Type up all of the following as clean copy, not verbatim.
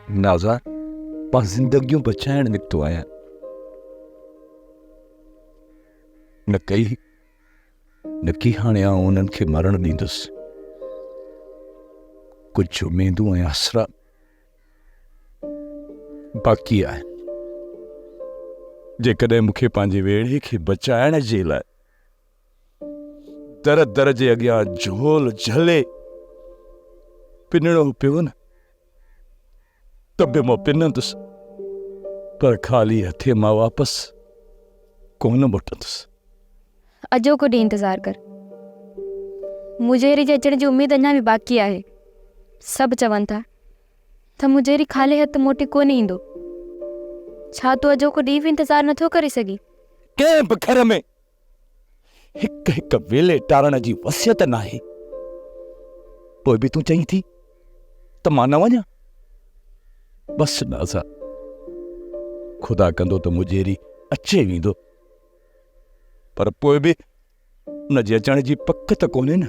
नाज़ा, मां ज़िंदगियूं बचाइण निकितो आहियां। न की हाणे आउं उन्हनि खे मरण ॾींदुसि। कुझु उमेदूं ऐं आसरा बाक़ी आहे। जेकॾहिं मूंखे पंहिंजे वेड़े खे बचाइण जे लाइ दर दर जे अॻियां झोल झले पिनणो पियो न, त बि मां पिनंदुसि, पर ख़ाली हथे मां वापसि कोन मोटंदुसि। अॼोको ॾींहुं इंतज़ार कर। मुजेरी जे अचण जी उमेद अञा बि बाक़ी आहे। सभु चवनि था त मुजेरी ख़ाली हथ मोटी कोन ईंदो। छा तूं अॼोको ॾींहुं बि इंतज़ार नथो करे सघी? कंहिं बि घर में हिकु हिकु वेले टारण जी वसियत नाहे। पोइ बि तूं चईं थी त मां न वञा। बसि नाज़ा, खुदा कंदो त मुजेरी अचे वेंदो, पर पोइ बि उन जे अचण जी पक त कोन्हे न।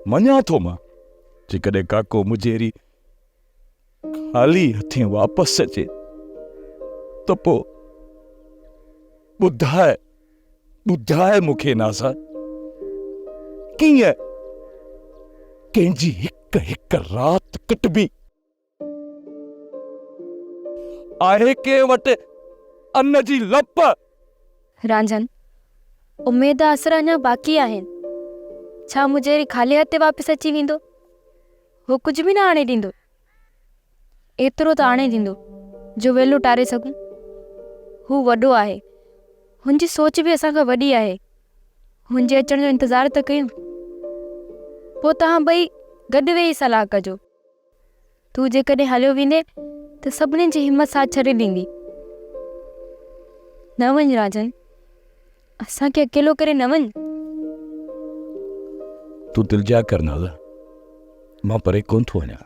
मञा थो मां, जेकॾहिं काको मुजेरी ख़ाली हथे वापसि अचे त पोइ ॿुधाए मूंखे नाज़ा, कीअं कंहिंजी हिकु हिकु राति कटबी? आहे कंहिं वटि अन्न जी लप? रांझन, उमेद आसरा अञा बाक़ी आहिनि। छा मुजेरी ख़ाली हथे वापसि अची वेंदो? हू कुझु बि न आणे ॾींदो। एतिरो त आणे ॾींदो जो वेलो टारे सघूं। हू वॾो आहे, हुनजी सोच बि असांखां वॾी आहे। हुनजे अचण जो इंतज़ार त कयूं। पोइ तव्हां ॿई गॾु वेही सलाह कजो। तूं जेकॾहिं हलियो वेंदे त सभिनीनि जी हिमत साथ छॾे ॾींदी। न वञ राजन, असांखे अकेलो करे न वञ। तूं दिलजा कर नाज़ा, मां परे कोन थो वञा।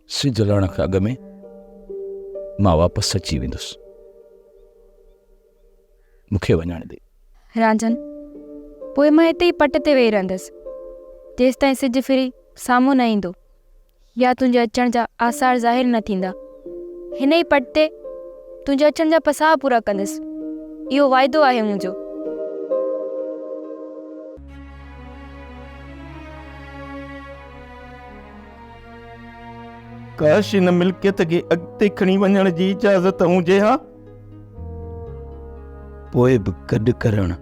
सिज लहण खां अॻु में मां वापसि अची वेंदुसि। मूंखे वञण दे। रांझन, पोइ मां हिते ई पट ते वेही रहंदसि जेसि ताईं सिज फिरी साम्हूं न ईंदो या तुंहिंजे अचण जा आसार ज़ाहिर न थींदा। हिन ई पट ते तुंहिंजे अचण जा पसाह पूरा कंदसि। इहो वाइदो आहे मुंहिंजो। काश इन मिल्कियत खे अॻिते खणी वञण जी इजाज़त हुजे हा। पोइ बि गॾु करणु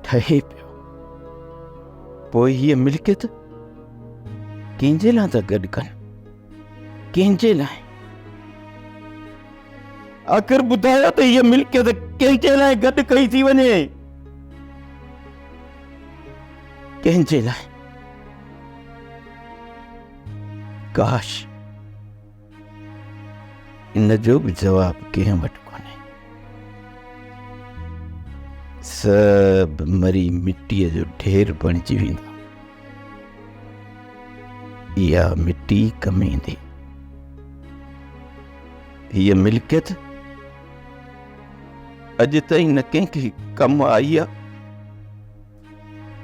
ठहे पियो। पोइ हीअ मिल्कियत कंहिंजे लाइ था गॾु कनि? कंहिंजे लाइ? आख़िर ॿुधायो त हीअ मिल्कियत कंहिंजे लाइ गॾु कई थी वञे? कंहिंजे लाइ? काश इन जो बि जवाबु कंहिं वटि कोन्हे। सभु मरी मिटीअ जो ढेर बणिजी वेंदा। इहा मिटी कमु ईंदी। हीअ मिल्कियत अॼु ताईं न कंहिंखे कमु आई आहे,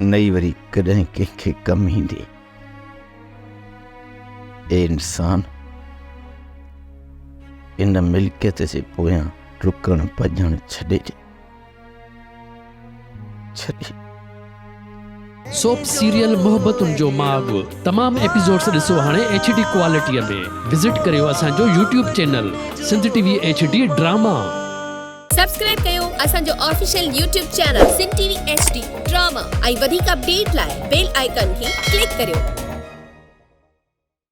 न ई वरी कॾहिं कंहिंखे कमु ईंदी। ए इंसान, इन मिल्कियत जे पोयां रुकण भॼण छॾे ॾे। सोप सीरियल मोहब्बतुनि जो माग तमाम एपिसोड्स ॾिसो हाणे HD क्वालिटीअ में। विज़िट करियो असांजो YouTube channel Sindh TV HD drama. Subscribe कयो असांजो official YouTube channel Sindh TV HD drama ऐं वधीक अपडेट लाइ बेल आइकन खे क्लिक करियो।